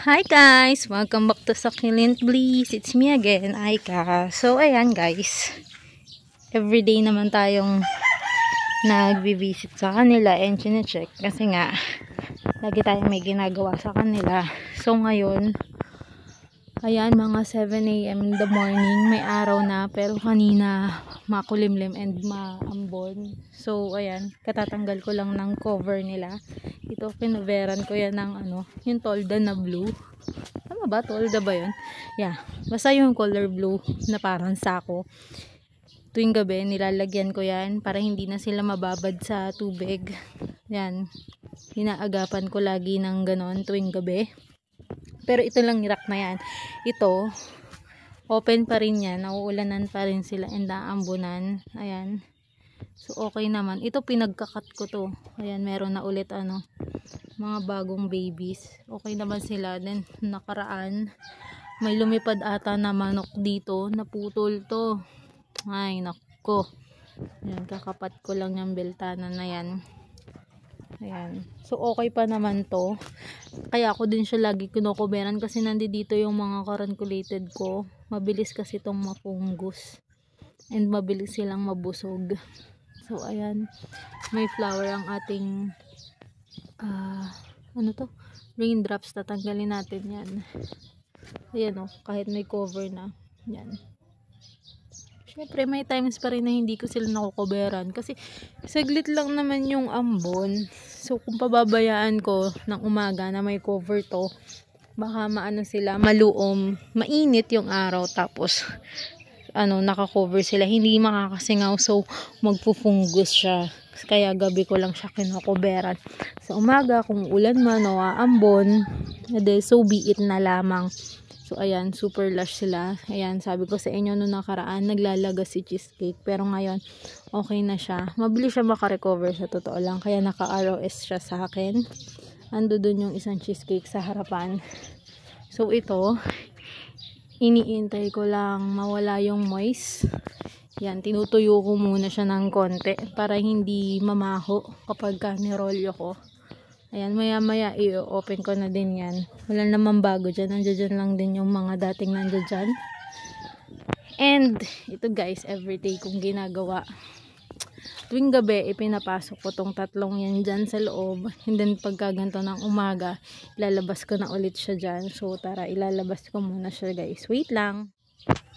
Hi guys! Welcome back to Succulent Bliss. It's me again, Aika. So, ayan guys. Everyday naman tayong nagbi-visit sa kanila and chine-check. Kasi nga, lagi tayong may ginagawa sa kanila. So, ngayon, ayan, mga 7 AM in the morning. May araw na, pero kanina makulimlim and maambon. So, ayan, katatanggal ko lang ng cover nila. Ito, pinoveran ko yan ng yung tolda na blue. Tama ba? Tolda ba yun? Yeah. Basta yung color blue na parang sako. Tuwing gabi, nilalagyan ko yan para hindi na sila mababad sa tubig. Yan. Inaagapan ko lagi ng ganon tuwing gabi. Pero ito lang rack na yan. Ito, open pa rin yan. Nauulanan pa rin sila and naambunan. Ayan. So, okay naman. Ito, pinagkakat ko to. Ayan, meron na ulit mga bagong babies. Okay naman sila. Then, nakaraan, may lumipad ata na manok dito. Naputol to. Ay, nako. Ayan, kakapat ko lang yung beltana na yan. Ayan. So, okay pa naman to. Kaya ako din siya lagi kinukuberan kasi nandito yung mga caranculated ko. Mabilis kasi itong mapunggus. And mabilis silang mabusog. So, ayan. May flower ang ating raindrops. Tatanggalin natin yan. Ayan kahit may cover na. Yan. Siyempre, may times pa rin na hindi ko sila nakukoberan. Kasi, saglit lang naman yung ambon. So, kung pababayaan ko ng umaga na may cover to, baka sila, maluom, mainit yung araw. Tapos, naka-cover sila. Hindi makakasingaw. So, magpufungus siya. Kaya gabi ko lang siya kinukuberan. Sa umaga, kung ulan man o aambon, so be it na lamang. So, ayan, super lush sila. Ayan, sabi ko sa inyo noong nakaraan, naglalaga si Cheesecake. Pero ngayon, okay na siya. Mabilis siya makarecover sa totoo lang. Kaya naka-ROS siya sa akin. Ando dun yung isang Cheesecake sa harapan. So, ito, iniintay ko lang mawala yung moist. Yan, tinutuyo ko muna siya ng konti para hindi mamaho kapag nirolyo ko. Ayan, maya maya i-open ko na din yan. Wala naman bago dyan. Nandiyan lang din yung mga dating nandiyan dyan. And, ito guys, everyday kong ginagawa. Tuwing gabi, ipinapasok ko tong tatlong yan dyan sa loob. And then, pagkaganto ng umaga, ilalabas ko na ulit siya dyan. So, tara, ilalabas ko muna siya guys. Wait lang.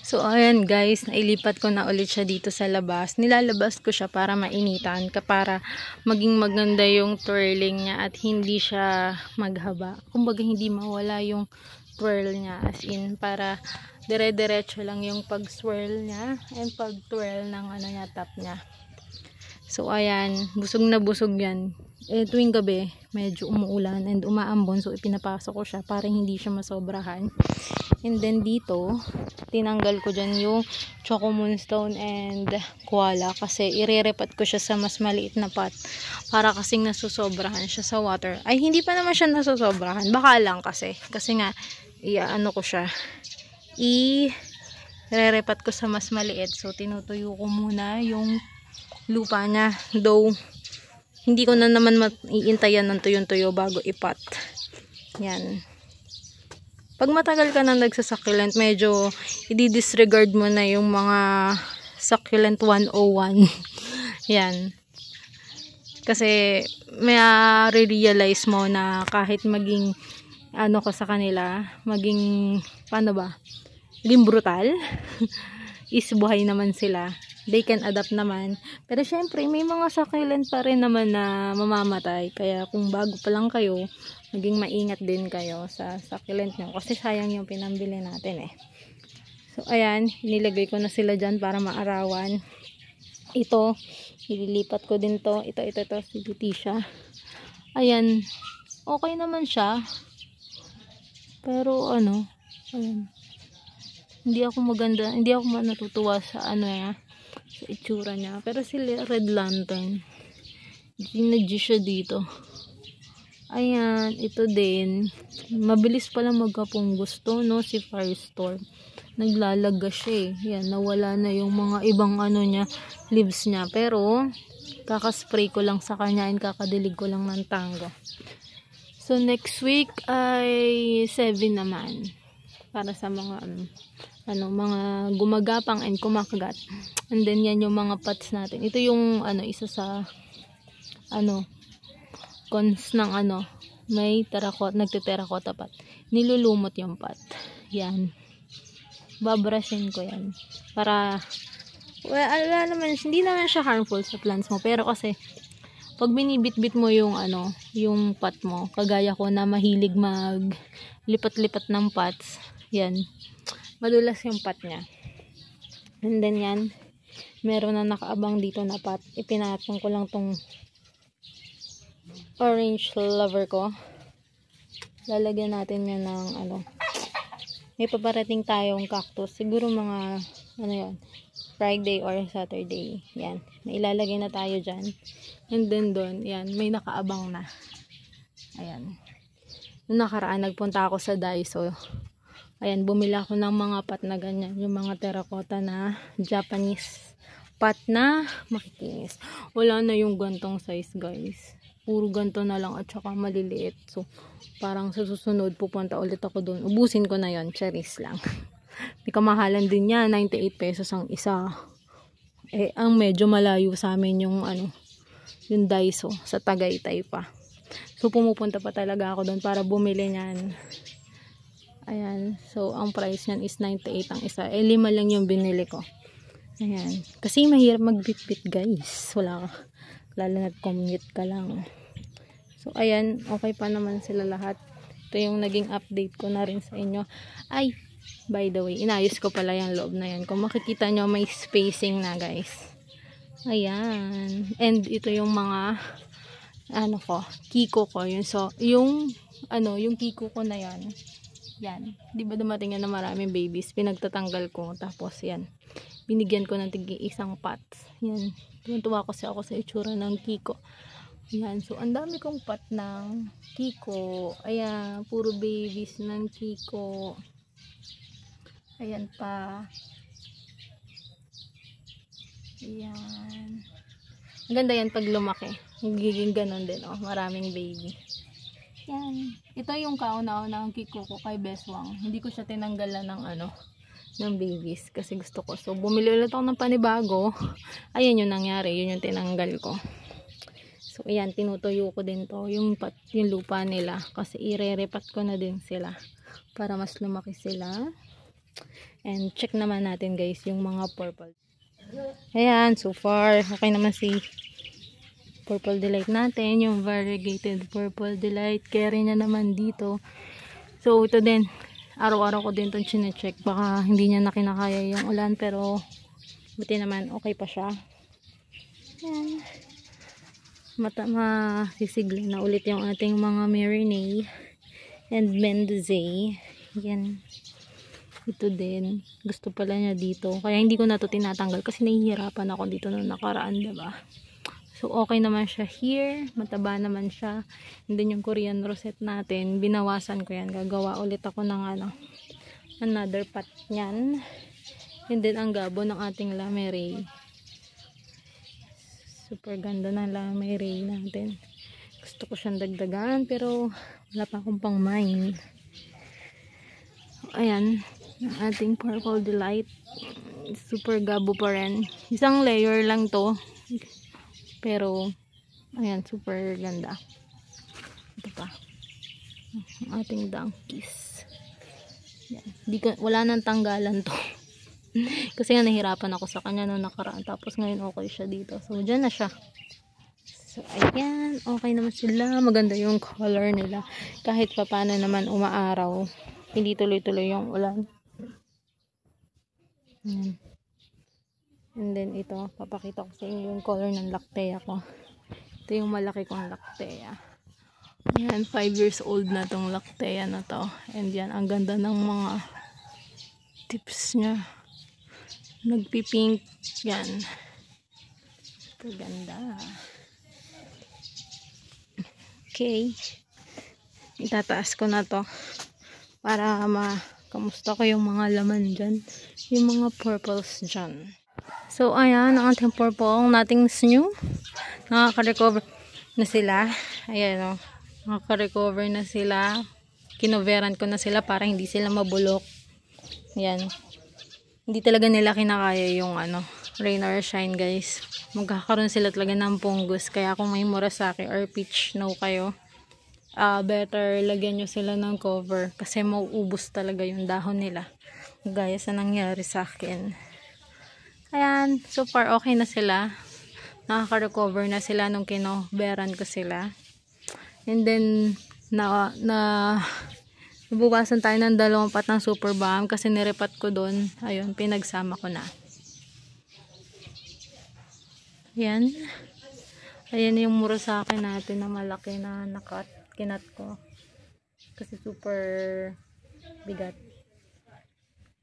So, ayan guys, nailipat ko na ulit siya dito sa labas. Nilalabas ko siya para mainitan, para maging maganda yung twirling niya at hindi siya maghaba. Kumbaga, hindi mawala yung twirl niya. As in, para dire-diretso lang yung pag-swirl niya and pag-twirl ng top niya. So, ayan, busog na busog yan. Tuwing gabi, medyo umuulan and umaambon. So, ipinapasok ko siya para hindi siya masobrahan. And then, dito, tinanggal ko dyan yung Choco Moonstone and Koala. Kasi, irerepat ko siya sa mas maliit na pot. Para kasing nasusobrahan siya sa water. Ay, hindi pa naman siya nasusobrahan. Baka lang kasi. Kasi nga, ko siya. Irerepat ko sa mas maliit. So, tinutuyo ko muna yung lupa niya. Though, hindi ko na naman iintayan ng tuyong-tuyo bago ipat. Yan. Pag matagal ka na nagsasucculent, medyo i-disregard mo na yung mga succulent 101. Yan. Kasi may realize mo na kahit maging ka sa kanila, maging maging brutal, is buhay naman sila. They can adapt naman. Pero syempre, may mga succulent pa rin naman na mamamatay. Kaya kung bago pa lang kayo, maging maingat din kayo sa succulent nyo. Kasi sayang yung pinambili natin So, ayan. Inilagay ko na sila dyan para maarawan. Ito, ililipat ko din to. Ito, si Leticia. Ayan. Okay naman siya. Pero, ayan. Hindi ako natutuwa sa sa itsura niya. Pero si Red Lantern, G siya dito. Ayan, ito din. Mabilis pala magkapunggus to, no? Si Firestorm. Naglalaga siya Yan, nawala na yung mga ibang leaves niya. Pero, kakaspray ko lang sa kanya and kakadilig ko lang ng tango. So, next week ay 7 naman. Para sa mga, mga gumagapang and kumakagat. And then, yan yung mga pots natin. Ito yung, isa sa, cons ng, may nagte-terracotta pot. Nilulumot yung pot. Yan. Babrushin ko yan. Para, hindi naman siya harmful sa plants mo. Pero kasi, pag binibit-bit mo yung yung pot mo, kagaya ko na mahilig lipat-lipat ng pots, yan, madulas yung pot niya. And then yan, meron na nakaabang dito na pot. Ipinatong ko lang tong orange lover ko. Lalagyan natin yan ng may paparating tayong cactus. Siguro mga Friday or Saturday. Yan. May ilalagay na tayo dyan. And then doon, yan, may nakaabang na. Ayan. Noong nakaraan, nagpunta ako sa Daiso. Ayan, bumila ako ng mga pot na ganyan. Yung mga terracotta na Japanese pot na makikinis. Wala na yung gantong size, guys. Puro ganto na lang at saka maliliit. So, parang sa susunod, pupunta ulit ako doon. Ubusin ko na yon, cherries lang. May kamahalan din niya, 98 pesos ang isa. Ang medyo malayo sa amin yung yung Daiso, sa Tagaytay pa. So pumupunta pa talaga ako doon para bumili niyan. Ayan, so ang price niyan is 98 ang isa. 5 lang yung binili ko. Ayan, kasi mahirap magbitbit, guys. Lalo na commute ka lang. So ayan, okay pa naman sila lahat. Ito yung naging update ko na rin sa inyo. Ay, by the way, inayos ko pala yung loob na yan. Kung makikita nyo, may spacing na, guys. Ayan. And ito yung mga, kiko ko. Yung kiko ko na yan. Yan. Di ba dumating yan na maraming babies? Pinagtatanggal ko. Tapos, yan. Binigyan ko ng isang pots. Yan. Tuwa kasi ako sa itsura ng kiko. Yan. So, ang dami kong pot ng kiko. Ayan. Puro babies ng kiko. Ayan pa. Ayan. Ang ganda yan pag lumaki. Magiging ganon din, maraming baby. Yan. Ito yung kauna-una ng kiko ko kay Beswang. Hindi ko siya tinanggalan ng babies kasi gusto ko. So, bumili ulit ako ng panibago. Ayan yung nangyari. Yun yung tinanggal ko. So, ayan. Tinutuyo ko din to. Yung lupa nila. Kasi ire-repat ko na din sila. Para mas lumaki sila. And check naman natin, guys, yung mga purple. Ayan, so far okay naman si Purple Delight natin, yung variegated Purple Delight. Carry niya naman dito. So ito din, araw-araw ko din itong chinecheck. Baka hindi niya na kinakaya yung ulan, pero buti naman okay pa siya. Ayan, masisigla na ulit yung ating mga Marinade and Mendoza. Ayan. Ito din. Gusto pala niya dito. Kaya hindi ko na ito tinatanggal kasi nahihirapan ako dito nung nakaraan, diba? So, okay naman siya here. Mataba naman siya. And then yung Korean rosette natin, binawasan ko yan. Gagawa ulit ako ng another pot niyan. And then ang gabo ng ating Lamere. Super ganda ng Lamere natin. Gusto ko siyang dagdagan pero wala pa akong pang mine. Ayan. Ang ating Purple Delight. Super gabo pa rin. Isang layer lang to. Pero, ayan, super ganda. Ito pa. Ang ating donkeys. Yan. Wala nang tanggalan to. Kasi nga nahirapan ako sa kanya nung nakaraan. Tapos ngayon okay siya dito. So, dyan na siya. So, ayan. Okay naman sila. Maganda yung color nila. Kahit pa paano naman umaaraw. Hindi tuloy-tuloy yung ulan. Ayan. And then ito, papakita ko sa inyo yung color ng lactea ko. Ito yung malaki kong lactea. Ayan, 5 years old na tong lactea na to. And yan, ang ganda ng mga tips niya. Nagpipink. Yan. Ito ganda. Okay. Itataas ko na to para kamusta ko yung mga laman dyan. Yung mga purples dyan. So, ayan, ang ating purple, nothing's new. Nakaka-recover na sila. Ayan, o. Nakaka-recover na sila. Kinoveran ko na sila para hindi sila mabulok. Yan. Hindi talaga nila kinakaya yung rain or shine, guys. Magkakaroon sila talaga ng fungus. Kaya kung may murasaki or peach snow kayo, better lagyan nyo sila ng cover. Kasi mauubos talaga yung dahon nila. Gaya sa nangyari sa akin. Ayan. So far, okay na sila. Nakaka-recover na sila nung kinoveran ko sila. And then, nabubasan tayo ng 2 pot ng super balm kasi nirepat ko doon. Ayun, pinagsama ko na. Ayan. Ayan yung murasaki natin na malaki na kinat ko. Kasi super bigat.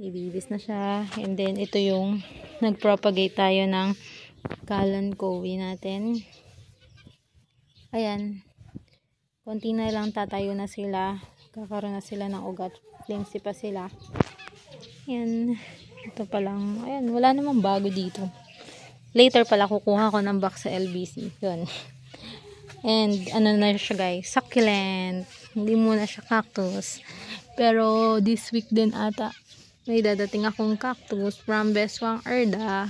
Ibibis na siya. And then, ito yung nagpropagate tayo ng kalanchoe natin. Ayan. Konti na lang tatayo na sila. Kakaroon na sila ng ugat. Flimsy pa sila. Ayan. Ito pa lang. Ayan. Wala namang bago dito. Later pala kukuha ko ng box sa LBC. Yun. And ano na siya, guys. Succulent. Hindi muna siya cactus. Pero this week din ata may dadating akong cactus from Beswang Erda.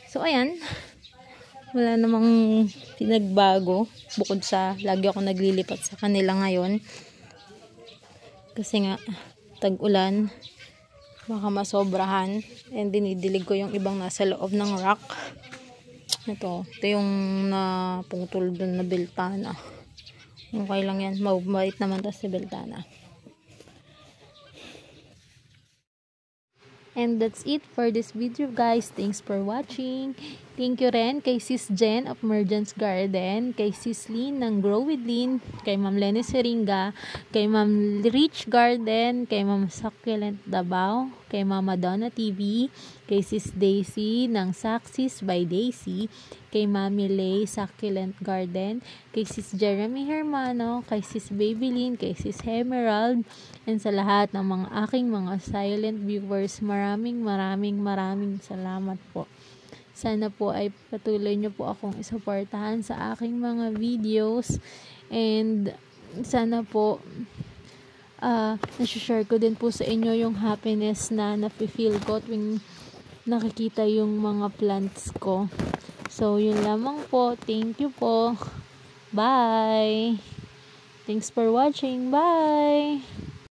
So ayan. Wala namang pinagbago bukod sa lagi ako naglilipat sa kanila ngayon kasi nga tag-ulan, baka masobrahan, and dinidilig ko yung ibang nasa loob ng rack. Ito yung naputol dun na beltana. Okay lang yan, mabait naman tas si beltana. And that's it for this video, guys. Thanks for watching. Thank you rin kay Sis Jen of Mergence Garden, kay Sis Lynn ng Grow with Lynn, kay Ma'am Lenny Seringa, kay Ma'am Rich Garden, kay Ma'am Succulent Dabao, kay Mama Donna TV, kay Sis Daisy ng Saxis by Daisy, kay Mami Lay Succulent Garden, kay Sis Jeremy Hermano, kay Sis Babylin, kay Sis Emerald, and sa lahat ng mga aking mga silent viewers, maraming salamat po. Sana po ay patuloy nyo po akong isuportahan sa aking mga videos, and sana po nasi-share ko din po sa inyo yung happiness na nafe-feel ko tuwing nakikita yung mga plants ko. So yun lamang po. Thank you po. Bye. Thanks for watching. Bye.